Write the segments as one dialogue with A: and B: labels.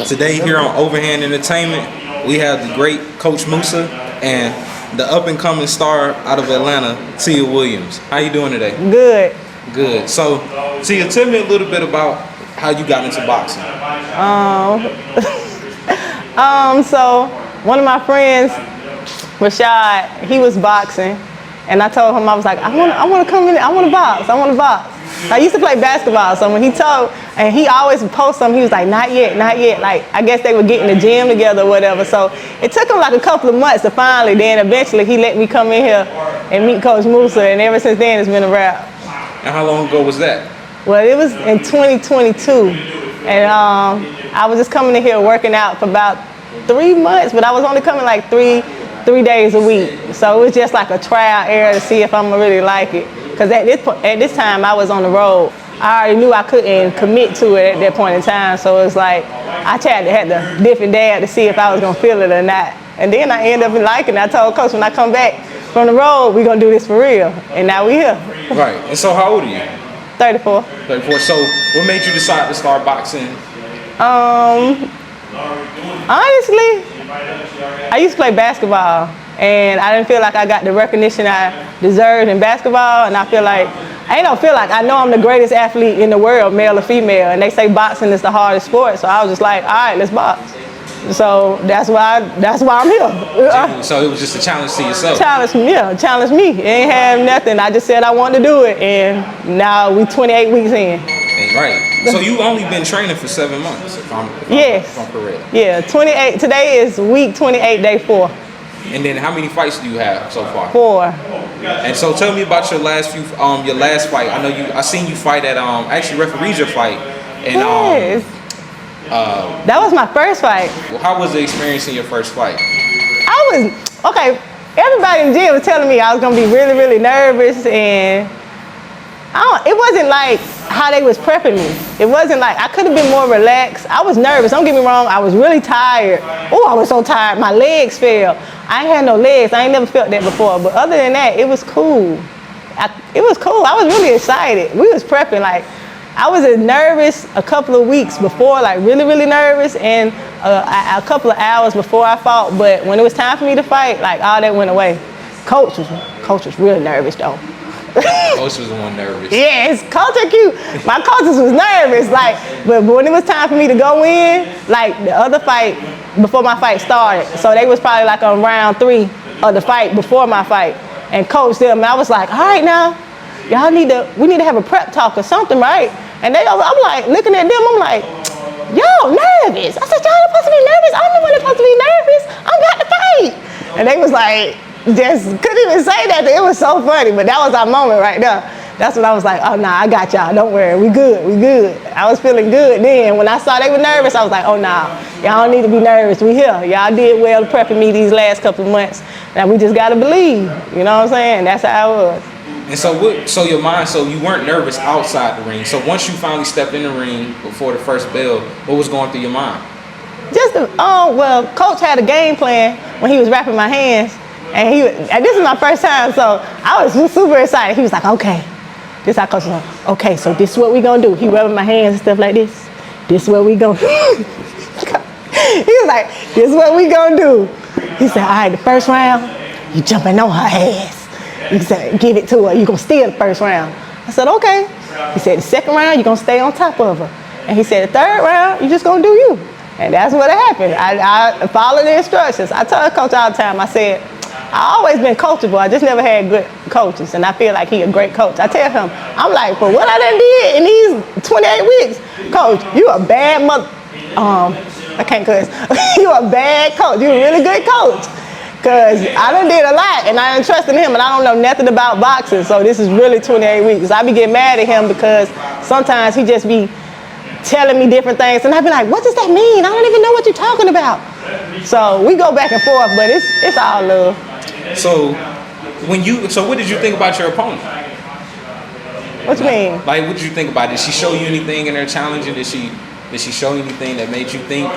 A: Today here on Overhand Entertainment, we have the great Coach Musa and the up-and-coming star out of Atlanta, LaTia Williams. How you doing today?
B: Good.
A: Good. So, Tia, tell me a little bit about how you got into boxing.
B: So one of my friends, Rashad, he was boxing, and I told him, I was like, I want to come in, I want to box. I used to play basketball, so when he told, and he always would post something, he was like, not yet. Like, I guess they would get in the gym together or whatever. So it took him like a couple of months to finally, then eventually he let me come in here and meet Coach Musa, and ever since then it's been a wrap.
A: And how long ago was that?
B: Well, it was in 2022, and I was just coming in here working out for about 3 months, but I was only coming like three days a week. So it was just like a trial error to see if I'm gonna really like it. Because at this time I was on the road. I already knew I couldn't commit to it at that point in time. So it was like I had to dip and dab to see if I was gonna feel it or not. And then I ended up liking it. I told Coach when I come back from the road, we're gonna do this for real. And now we here.
A: Right. And so how old are you?
B: 34.
A: 34. So what made you decide to start boxing?
B: Honestly, I used to play basketball, and I didn't feel like I got the recognition I deserved in basketball, and I know I'm the greatest athlete in the world, male or female, and they say boxing is the hardest sport, so I was just like, all right, let's box. So that's why I'm here.
A: So it was just a challenge to yourself?
B: Challenge me. It ain't have nothing. I just said I wanted to do it, and now we 28 weeks in.
A: Right. So you only been training for 7 months, if I'm correct.
B: Yeah, 28. Today is week 28, day 4.
A: And then how many fights do you have so far?
B: 4.
A: And so tell me about your last fight. I seen you fight at actually refereed your fight. And
B: yes. That was my first fight.
A: How was the experience in your first fight?
B: Okay. Everybody in the gym was telling me I was gonna be really, really nervous, and it wasn't like how they was prepping me. It wasn't like, I could have been more relaxed. I was nervous, don't get me wrong, I was really tired. Oh, I was so tired, my legs fell. I ain't had no legs, I ain't never felt that before, but other than that, it was cool. I was really excited. We was prepping, like, I was nervous a couple of weeks before, like really, really nervous, and a couple of hours before I fought, but when it was time for me to fight, like all that went away. Coach was really nervous though.
A: Coach was the one nervous.
B: Yes, Coach are cute. My coaches was nervous, but when it was time for me to go in, like the other fight, before my fight started, so they was probably like on round 3 of the fight before my fight, and coach them, and I was like, all right now, we need to have a prep talk or something, right? And I'm like looking at them, I'm like, y'all nervous. I said, y'all supposed to be nervous? I'm the one that's supposed to be nervous. I'm about to fight. And they was like, just couldn't even say that. It was so funny, but that was our moment right there. That's when I was like, oh nah, I got y'all, don't worry, we good. I was feeling good then. When I saw they were nervous, I was like, oh nah, y'all don't need to be nervous, we here. Y'all did well prepping me these last couple of months. Now we just gotta believe, you know what I'm saying? That's how it was.
A: And so you weren't nervous outside the ring. So once you finally stepped in the ring before the first bell, what was going through your mind?
B: Coach had a game plan when he was wrapping my hands. And this is my first time, so I was super excited. He was like, okay. This how coach was like, okay, so this is what we gonna do. He rubbing my hands and stuff like this. This is what we gonna do. He was like, this is what we gonna do. He said, all right, the first round, you jumping on her ass. He said, give it to her. You gonna steal the first round. I said, okay. He said, the second round, you gonna stay on top of her. And he said, the third round, you just gonna do you. And that's what happened. I followed the instructions. I tell coach all the time, I said, I always been coachable. I just never had good coaches, and I feel like he a great coach. I tell him, I'm like, for what I done did in these 28 weeks, coach, you a bad mother. I can't cuss. You a bad coach. You a really good coach. Cause I done did a lot, and I done trusted him, and I don't know nothing about boxing. So this is really 28 weeks. I be getting mad at him because sometimes he just be telling me different things, and I be like, what does that mean? I don't even know what you're talking about. So we go back and forth, but it's all love.
A: So what did you think about your opponent?
B: What you mean?
A: Like, what did you think about it? Did she show you anything in her challenge, and did she show you anything that made you think?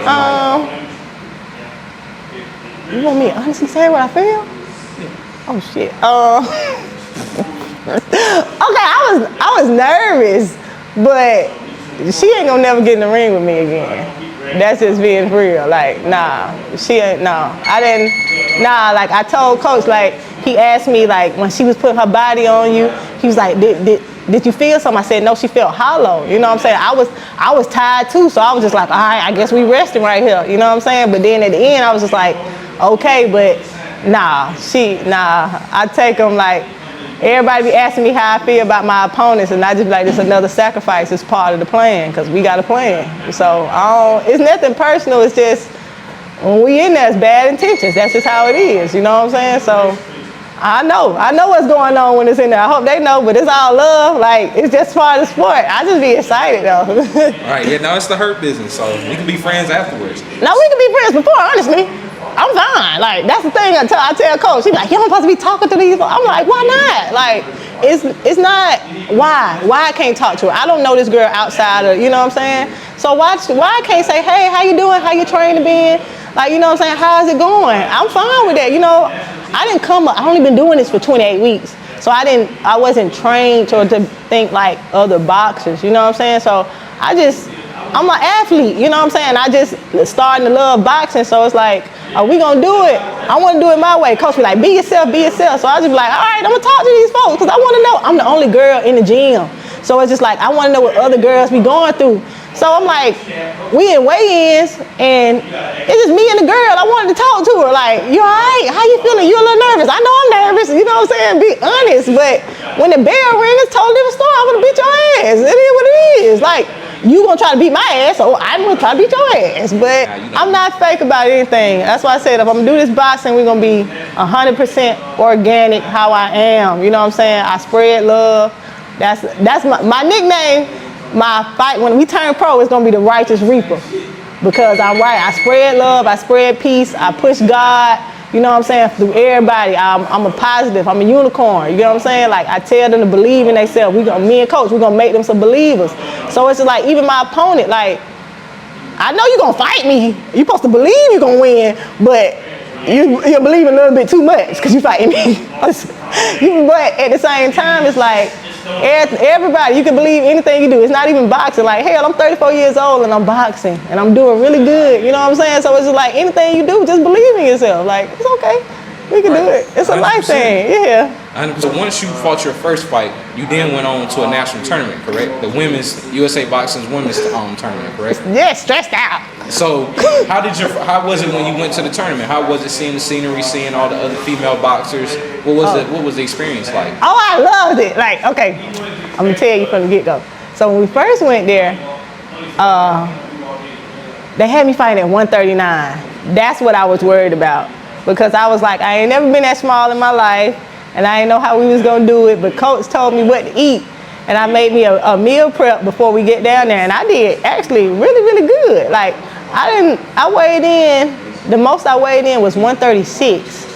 B: You want me to honestly say what I feel? Yeah. Oh shit. Okay, I was nervous, but she ain't gonna never get in the ring with me again. That's just being real. Like, nah, she ain't, no. I didn't, nah, like I told coach, like, he asked me, like, when she was putting her body on you, he was like, did you feel something? I said, no, she felt hollow. You know what I'm saying? I was tired too, so I was just like, all right, I guess we resting right here. You know what I'm saying? But then at the end, I was just like, okay, but nah, I take them like, everybody be asking me how I feel about my opponents, and I just be like, it's another sacrifice. It's part of the plan, because we got a plan. So it's nothing personal. It's just, when we in there, it's bad intentions. That's just how it is. You know what I'm saying? So I know what's going on when it's in there. I hope they know, but it's all love. Like, it's just part of the sport. I just be excited though.
A: All right, yeah, now it's the hurt business, so we can be friends afterwards.
B: No, we can be friends before, honestly. I'm fine. Like, that's the thing I tell coach. She's like, you don't supposed to be talking to these. I'm like, why not? Like, it's not why I can't talk to her. I don't know this girl outside of, you know what I'm saying? So why I can't say, hey, how you doing? How you training been? Like, you know what I'm saying? How's it going? I'm fine with that. You know, I only been doing this for 28 weeks. So I wasn't trained to think like other boxers, you know what I'm saying? So I'm an athlete, you know what I'm saying? I just starting to love boxing, so it's like, are we gonna do it? I wanna do it my way. Coach be like, be yourself. So I just be like, all right, I'm gonna talk to these folks, because I wanna know. I'm the only girl in the gym. So it's just like, I wanna know what other girls be going through. So I'm like, we in weigh-ins, and it's just me and the girl. I wanted to talk to her, like, you all right? How you feeling? You a little nervous? I know I'm nervous, you know what I'm saying? Be honest, but when the bell rings, it's a totally different story. I'm gonna beat your ass. It is what it is. Like, you gonna try to beat my ass, so I'm gonna try to beat your ass. But I'm not fake about anything. That's why I said, if I'm gonna do this boxing, we're gonna be 100% organic, how I am. You know what I'm saying? I spread love. That's my nickname. My fight, when we turn pro, it's gonna be the Righteous Reaper, because I'm right. I spread love, I spread peace, I push God, you know what I'm saying, through everybody. I'm a positive, I'm a unicorn, you know what I'm saying? Like, I tell them to believe in themselves. Me and coach, we're gonna make them some believers. So it's just like, even my opponent, like, I know you're gonna fight me. You're supposed to believe you're gonna win, but you're believing a little bit too much because you're fighting me. But at the same time, it's like, everybody, you can believe anything you do. It's not even boxing. Like, hell, I'm 34 years old and I'm boxing and I'm doing really good. You know what I'm saying? So it's just like, anything you do, just believe in yourself. Like, it's okay. We can do it. It's a 100%. Life thing. Yeah.
A: And so once you fought your first fight, you then went on to a national tournament, correct? The women's USA Boxing's women's tournament, correct?
B: Yeah, stressed out.
A: So how was it when you went to the tournament? How was it seeing the scenery, seeing all the other female boxers? What was the experience like?
B: Oh, I loved it. Like, okay, I'm gonna tell you from the get-go. So when we first went there, they had me fighting at 139. That's what I was worried about, because I was like, I ain't never been that small in my life, and I didn't know how we was gonna do it, but coach told me what to eat, and I made me a meal prep before we get down there, and I did actually really, really good. Like, I weighed in, the most I weighed in was 136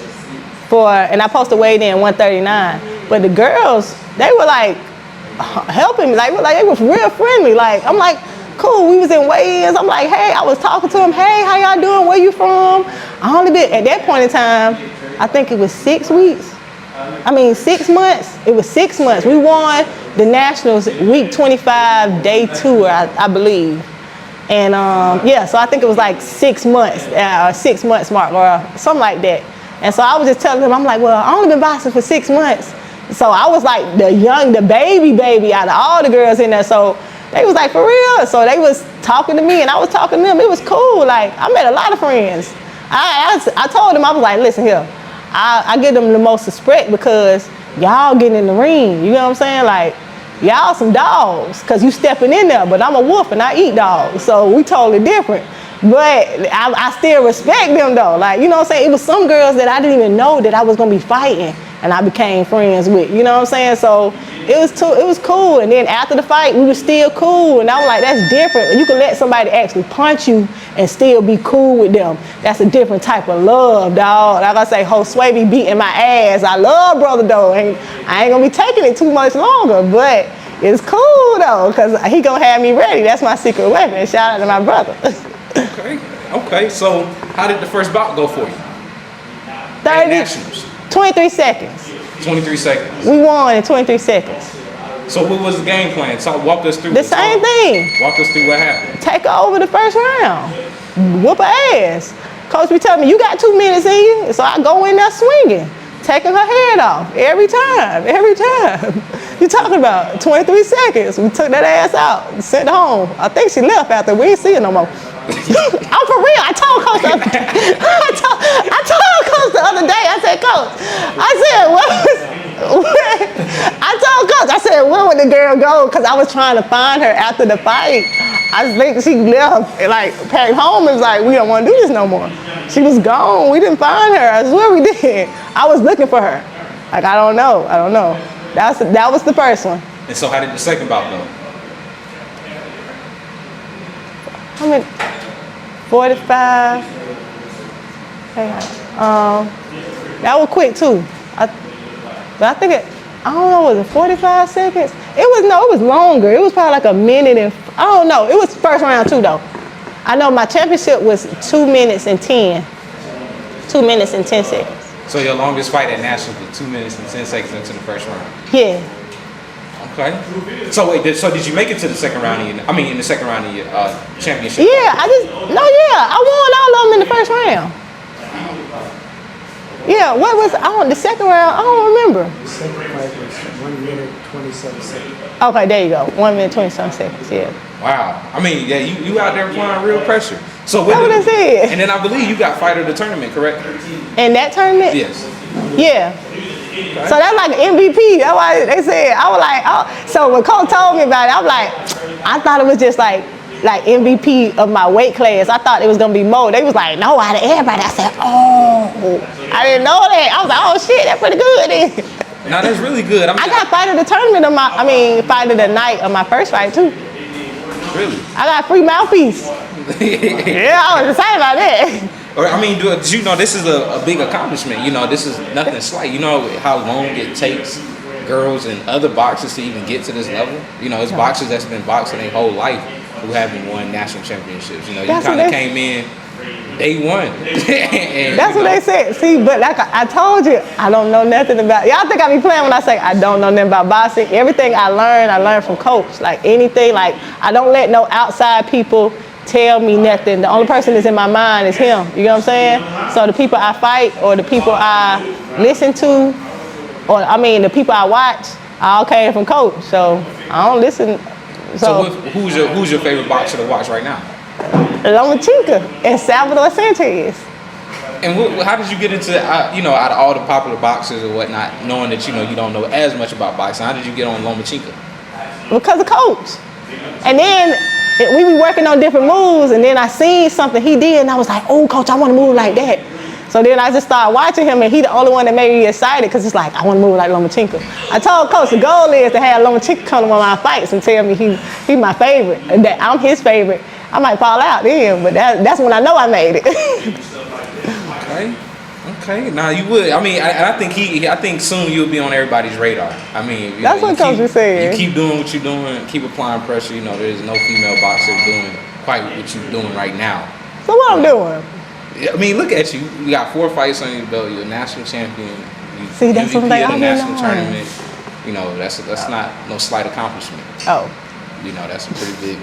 B: and I supposed to weigh in 139, but the girls, they were like helping me, like they were real friendly. Like, I'm like, cool, we was in weigh-ins, I'm like, hey, I was talking to them, hey, how y'all doing, where you from? I only did, at that point in time, I think it was 6 weeks. 6 months. It was 6 months. We won the Nationals week 25, day 2, I believe. And so I think it was like 6 months, 6 months mark or something like that. And so I was just telling them, I'm like, well, I only been boxing for 6 months. So I was like the baby out of all the girls in there. So they was like, for real? So they was talking to me and I was talking to them. It was cool. Like, I met a lot of friends. I told them, I was like, listen here, I give them the most respect because y'all getting in the ring. You know what I'm saying? Like, y'all some dogs because you stepping in there, but I'm a wolf and I eat dogs. So we totally different. But I still respect them though. Like, you know what I'm saying? It was some girls that I didn't even know that I was gonna be fighting and I became friends with, you know what I'm saying? So it was cool. And then after the fight, we were still cool. And I was like, that's different. You can let somebody actually punch you and still be cool with them. That's a different type of love, dog. Like I say, Josue be beating my ass. I love brother though. And I ain't gonna be taking it too much longer, but it's cool though, because he gonna have me ready. That's my secret weapon. Shout out to my brother.
A: Okay. So how did the first bout go for you?
B: 23 seconds.
A: 23 seconds.
B: We won in 23 seconds.
A: So what was the game plan? So walk us through
B: The same thing.
A: Walk us through what happened.
B: Take her over the first round. Whoop her ass. Coach be telling me, you got 2 minutes in you. So I go in there swinging, taking her head off every time. You talking about 23 seconds. We took that ass out, sent her home. I think she left after. We ain't see her no more. I'm for real. I told Coach the other day. I told Coach the other day. I said, Coach, I told Coach, I said, where would the girl go? Because I was trying to find her after the fight. I think she left, like, packed home and was like, we don't want to do this no more. She was gone. We didn't find her. I swear we did. I was looking for her. Like, I don't know. That was the first one.
A: And so how did the second bout go?
B: I mean, 45. That was quick too. I think I don't know, was it 45 seconds? It was longer. It was probably like a minute and, I don't know. It was first round too though. I know my championship was 2 minutes and 10. 2 minutes and 10 seconds.
A: So your longest fight at Nationals was 2 minutes and 10 seconds into the first round?
B: Yeah.
A: Okay. So wait, did you make it to the second round in the second round of your championship?
B: Yeah, I won all of them in the first round. Yeah, the second round? I don't remember.
C: The second fight was 1 minute, 27 seconds.
B: Okay, there you go. 1 minute, 27 seconds, yeah.
A: Wow. I mean, yeah, you out there applying real pressure. So
B: That's what I said.
A: And then I believe you got fighter of the tournament, correct?
B: In that tournament?
A: Yes.
B: Yeah. So that's like an MVP. That's why they said. I was like, oh. So when Coach told me about it, I was like, I thought it was just like MVP of my weight class. I thought it was gonna be more. They was like, no, out of everybody. I said, oh, I didn't know that. I was like, oh shit, that's pretty good then.
A: No, that's really good.
B: I got fight of the tournament of fight of the night of my first fight too.
A: Really?
B: I got free mouthpiece. Yeah, I was excited about that.
A: I mean, do you know this is a big accomplishment? You know, this is nothing slight. You know how long it takes girls and other boxers to even get to this level? You know, it's boxers that's been boxing their whole life who haven't won national championships. You know, you kind of came in day one.
B: That's what they said. See, but like I told you, I don't know nothing about. Y'all think I be playing when I say I don't know nothing about boxing. Everything I learned from Coach. Like anything, like I don't let no outside people tell me nothing. The only person that's in my mind is him. You know what I'm saying? So the people I fight or the people I listen to, or the people I watch, all came from Coach. So I don't listen.
A: So who's your favorite boxer to watch right now?
B: Lomachenko and Salvador Sanchez.
A: And how did you get into, out of all the popular boxers or whatnot, knowing that, you don't know as much about boxing, how did you get on Lomachenko?
B: Because of Coach. And then we be working on different moves, and then I seen something he did, and I was like, oh, Coach, I want to move like that. So then I just started watching him, and he the only one that made me excited, because it's like, I want to move like Lomachenko. I told Coach the goal is to have Lomachenko come to one of my fights and tell me he's my favorite, and that I'm his favorite. I might fall out then, but that's when I know I made it.
A: Okay. Now you would. I mean, I think soon you'll be on everybody's radar. I mean,
B: that's what Coach was saying.
A: You keep doing what you're doing, keep applying pressure. There's no female boxer doing quite what you're doing right now.
B: So what I'm doing?
A: I mean, look at you. You got 4 fights on your belt. You're a national champion.
B: See, that's
A: MVP
B: something
A: of the
B: I
A: national
B: know.
A: tournament. That's not no slight accomplishment.
B: Oh.
A: That's a pretty big.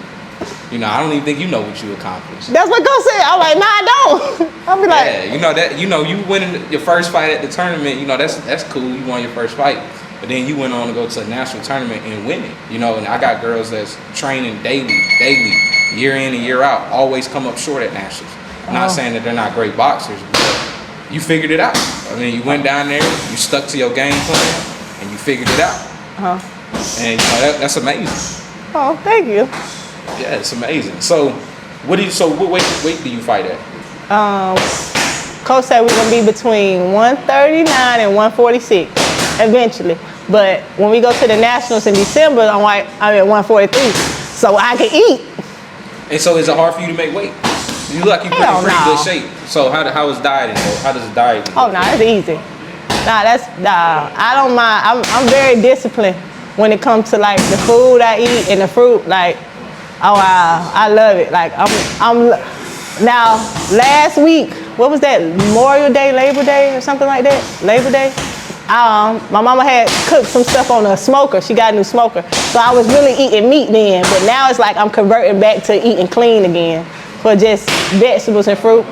A: I don't even think you know what you accomplished.
B: That's what Coach said. I'm like, nah, I don't. I'll be like,
A: you winning your first fight at the tournament. That's cool. You won your first fight, but then you went on to go to a national tournament and win it. And I got girls that's training daily, year in and year out, always come up short at nationals. Not saying that they're not great boxers, but you figured it out. I mean, you went down there, you stuck to your game plan, and you figured it out. And that's amazing.
B: oh, thank you.
A: Yeah, it's amazing. So, what weight do you fight at?
B: Coach said we're gonna be between 139 and 146 eventually. But when we go to the nationals in December, I'm at 143, so I can eat.
A: And so, is it hard for you to make weight? You look like you're in pretty good shape. So, how is dieting? How does dieting?
B: Oh no, it's easy. I don't mind. I'm very disciplined when it comes to like the food I eat and the fruit. Like, oh wow, I love it. Like I'm now last week, what was that? Memorial Day, Labor Day, or something like that? Labor Day. my mama had cooked some stuff on a smoker. She got a new smoker. So I was really eating meat then, but now it's like I'm converting back to eating clean again for just vegetables and fruit.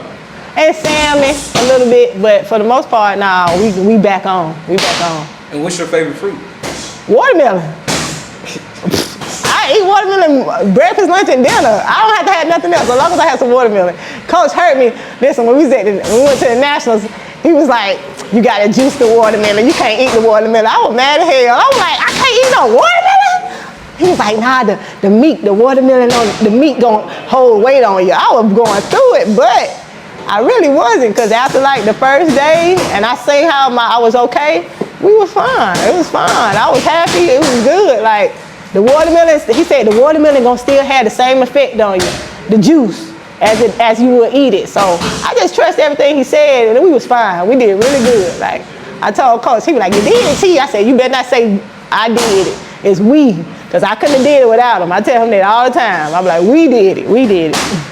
B: And salmon a little bit, but for the most part, nah, we back on. We back on.
A: And what's your favorite fruit?
B: Watermelon. I eat watermelon breakfast, lunch, and dinner. I don't have to have nothing else as long as I have some watermelon. Coach heard me. Listen, when we went to the Nationals, he was like, "You gotta juice the watermelon. You can't eat the watermelon." I was mad as hell. I was like, "I can't eat no watermelon." He was like, "Nah, the meat, the watermelon, the meat gonna hold weight on you." I was going through it, but I really wasn't, because after like the first day, and I seen how I was okay, we was fine. It was fine. I was happy. It was good. Like the watermelon, he said the watermelon gonna still have the same effect on you, the juice, as you would eat it. So I just trust everything he said, and we was fine. We did really good. Like I told Coach, he was like, "You did it, T." I said, "You better not say I did it. It's we," because I couldn't have did it without him. I tell him that all the time. I'm like, "We did it. We did it."